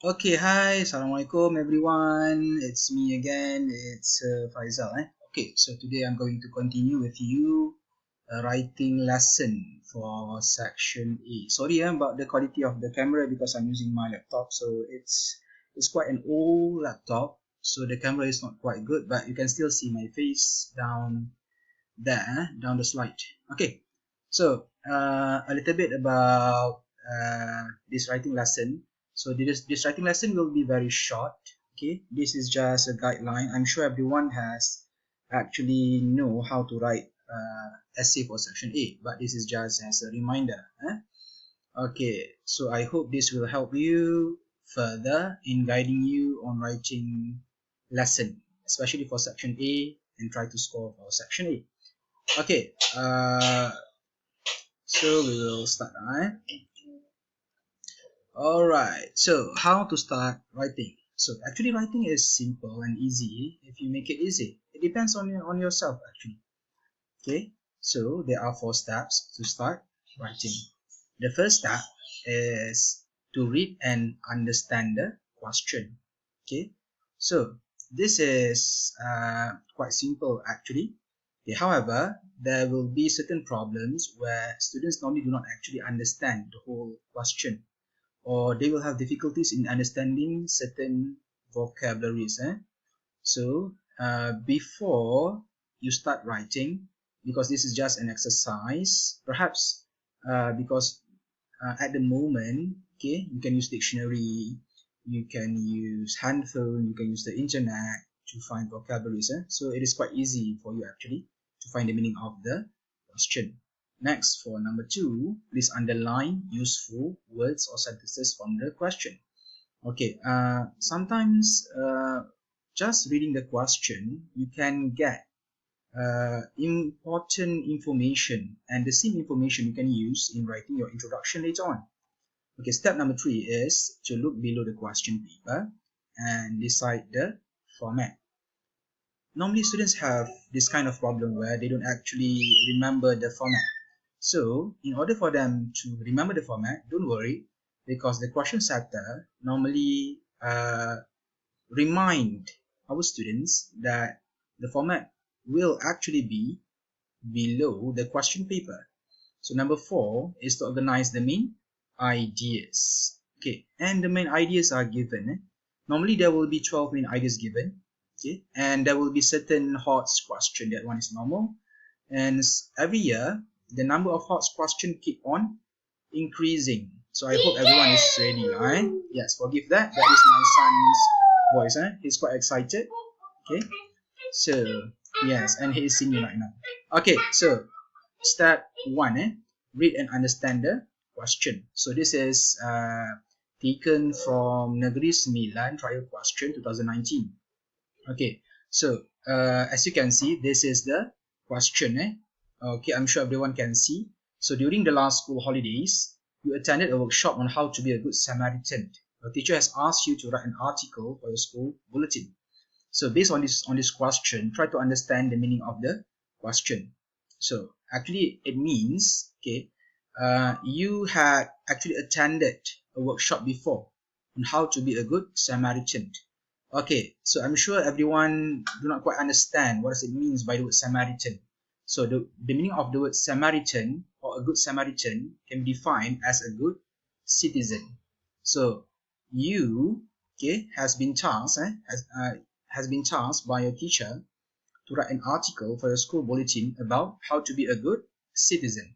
Okay, hi, Assalamualaikum everyone. It's me again. It's Faizal. Okay, so today I'm going to continue with you a writing lesson for section A. Sorry about the quality of the camera because I'm using my laptop, so it's quite an old laptop, so the camera is not quite good, but you can still see my face down there, down the slide. Okay, so a little bit about this writing lesson. So this writing lesson will be very short. Okay, this is just a guideline. I'm sure everyone has actually know how to write essay for section A, but this is just as a reminder. Okay, so I hope this will help you further in guiding you on writing lesson, especially for section A, and try to score for section A. Okay, so we will start, right? Alright, so how to start writing? So actually writing is simple and easy if you make it easy. It depends on yourself actually. Okay, so there are 4 steps to start writing. The first step is to read and understand the question. Okay, so this is quite simple actually. Okay, however, there will be certain problems where students normally do not actually understand the whole question, or they will have difficulties in understanding certain vocabularies. So before you start writing, because this is just an exercise, perhaps because at the moment, okay, you can use dictionary, you can use handphone, you can use the internet to find vocabularies. So it is quite easy for you actually to find the meaning of the question. Next, for number 2, please underline useful words or sentences from the question. Okay, sometimes just reading the question, you can get important information, and the same information you can use in writing your introduction later on. Okay, step number 3 is to look below the question paper and decide the format. Normally students have this kind of problem where they don't actually remember the format. So in order for them to remember the format, don't worry, because the question setter normally remind our students that the format will actually be below the question paper. So number 4 is to organize the main ideas. Okay, and the main ideas are given. Normally there will be 12 main ideas given. Okay, and there will be certain HOTS question. That one is normal. And every year, the number of HOTS question keep on increasing. So I hope everyone is ready, right? Yes, forgive that. That is my son's voice. He's quite excited. Okay, so yes, and he is singing right now. Okay, so step 1, read and understand the question. So this is taken from Negeri Sembilan trial question 2019. Okay, so as you can see, this is the question. Okay, I'm sure everyone can see. So during the last school holidays, you attended a workshop on how to be a good Samaritan. Your teacher has asked you to write an article for your school bulletin. So based on this question, try to understand the meaning of the question. So actually it means, okay, you had actually attended a workshop before on how to be a good Samaritan. Okay, so I'm sure everyone do not quite understand what it means by the word Samaritan. So the meaning of the word Samaritan or a good Samaritan can be defined as a good citizen. So you, okay, has been tasked by your teacher to write an article for your school bulletin about how to be a good citizen.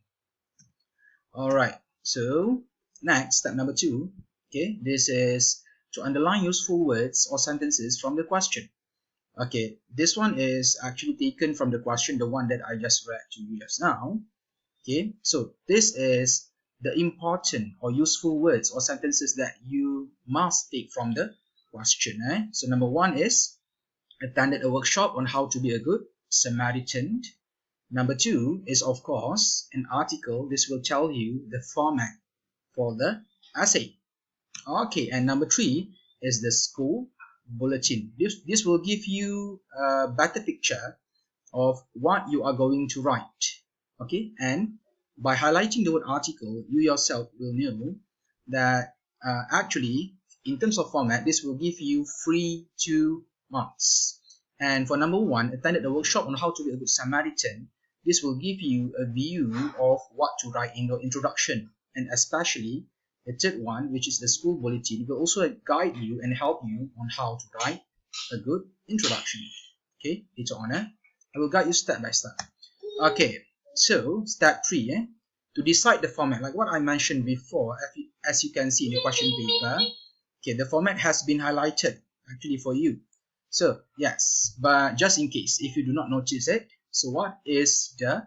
Alright, so next, step number 2, okay, this is to underline useful words or sentences from the question. Okay, this one is actually taken from the question, the one that I just read to you just now. Okay, so this is the important or useful words or sentences that you must take from the question. So number 1 is attended a workshop on how to be a good Samaritan. Number 2 is, of course, an article. This will tell you the format for the essay. Okay, and number 3 is the school bulletin. This will give you a better picture of what you are going to write. Okay, and by highlighting the word article, you yourself will know that actually in terms of format, this will give you free 2 marks. And for number 1, attended the workshop on how to be a good Samaritan. This will give you a view of what to write in your introduction. And especially the third one, which is the school bulletin, will also guide you and help you on how to write a good introduction. Okay, later on, I will guide you step by step. Okay, so step 3, to decide the format, like what I mentioned before, as you can see in the question paper, okay, the format has been highlighted actually for you. So yes, but just in case if you do not notice it, so what is the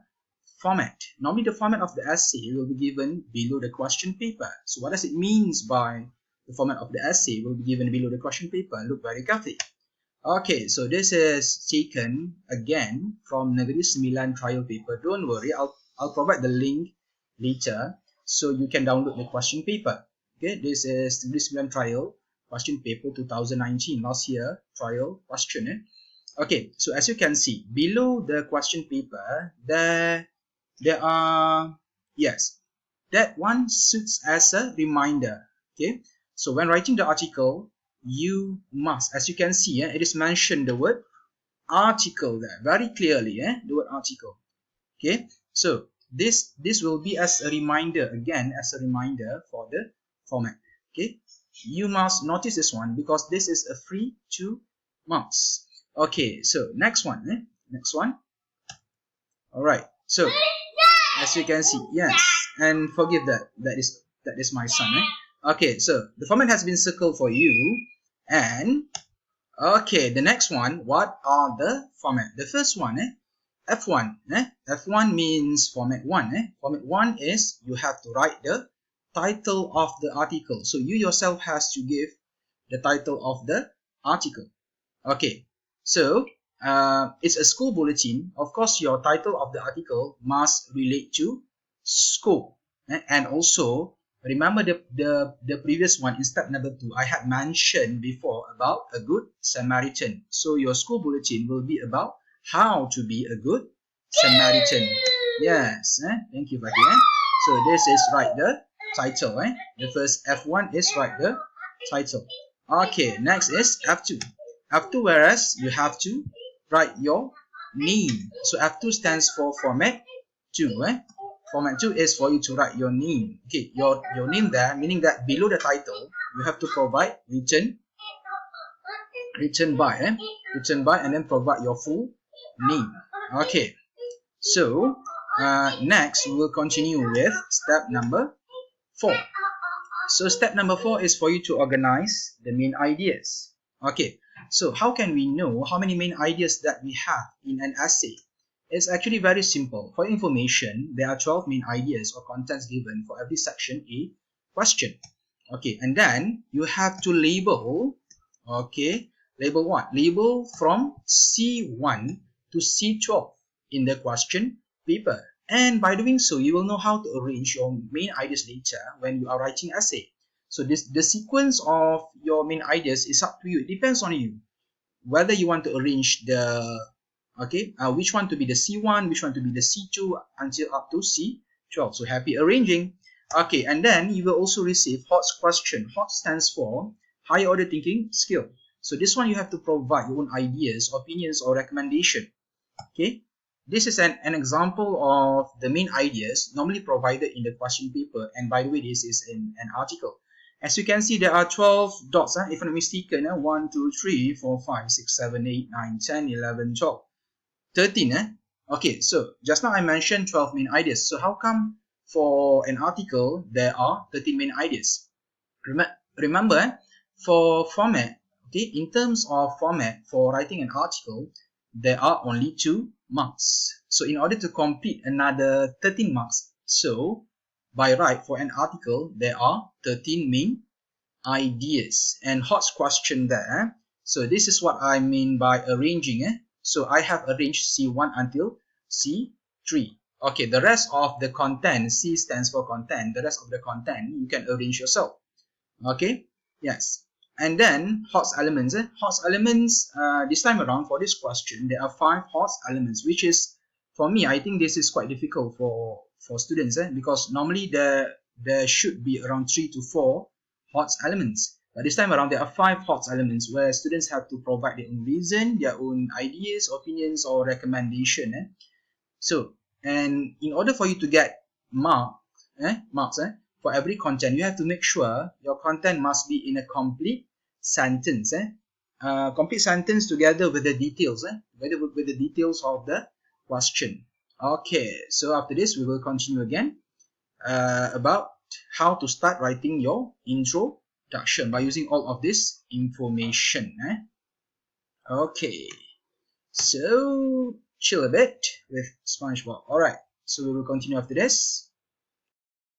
format? Normally the format of the essay will be given below the question paper. So what does it mean by the format of the essay will be given below the question paper? Look very carefully. Okay, so this is taken again from Negeri Sembilan trial paper. Don't worry, I'll provide the link later so you can download the question paper. Okay, this is Negeri Sembilan trial question paper 2019, last year trial question. Okay, so as you can see below the question paper, there are, yes, that one suits as a reminder. Okay, so when writing the article, you must, as you can see, it is mentioned the word article there very clearly, the word article. Okay, so this will be as a reminder, again as a reminder for the format. Okay, you must notice this one because this is a free 2 marks. Okay, so next one, next one. All right, so as you can see, yes, and forgive that is my son. Okay, so the format has been circled for you. And okay, the next one, what are the format? The first one, F1. F1 means format 1. Format 1 is you have to write the title of the article. So you yourself has to give the title of the article. Okay, so it's a school bulletin. Of course, your title of the article must relate to school. And also, remember the previous one in step number 2, I had mentioned before about a good Samaritan. So your school bulletin will be about how to be a good Samaritan. Yes, thank you, Fakir. So this is right the title. The first F1 is right the title. Okay, next is F2. F2, whereas you have to write your name. So F2 stands for format 2. Format 2 is for you to write your name. Okay, your name there, meaning that below the title, you have to provide written by, and then provide your full name. Okay, so next we will continue with step number 4. So step number 4 is for you to organize the main ideas. Okay, so how can we know how many main ideas that we have in an essay? It's actually very simple. For information, there are 12 main ideas or contents given for every section A question. Okay, and then you have to label, okay, label what? Label from C1 to C12 in the question paper. And by doing so, you will know how to arrange your main ideas later when you are writing essay. So the sequence of your main ideas is up to you. It depends on you whether you want to arrange the which one to be the C1, which one to be the C2 until up to C12. So happy arranging. Okay, and then you will also receive HOTS question. HOTS stands for higher order thinking skill. So this one you have to provide your own ideas, opinions, or recommendation. Okay, this is an example of the main ideas normally provided in the question paper. And by the way, this is in an article. As you can see, there are 12 dots, if I'm not mistaken. 1, 2, 3, 4, 5, 6, 7, 8, 9, 10, 11, 12, 13. Okay, so just now I mentioned 12 main ideas. So how come for an article there are 13 main ideas? Remember, for format, okay, in terms of format for writing an article, there are only 2 marks. So in order to complete another 13 marks, so by right for an article, there are 13 main ideas. And HOTS question there. So this is what I mean by arranging. So I have arranged C1 until C3. Okay, the rest of the content, C stands for content. The rest of the content, you can arrange yourself. Okay, yes. And then HOTS elements. HOTS elements, this time around for this question, there are 5 HOTS elements, which is, for me, I think this is quite difficult for students, because normally there should be around 3 to 4 HOTS elements. But this time around, there are 5 hot elements where students have to provide their own reason, their own ideas, opinions, or recommendation. So, and in order for you to get marks for every content, you have to make sure your content must be in a complete sentence. Complete sentence together with the details, together with the details of the question. Okay, so after this, we will continue again about how to start writing your introduction by using all of this information. Okay, so chill a bit with SpongeBob. Alright, so we will continue after this.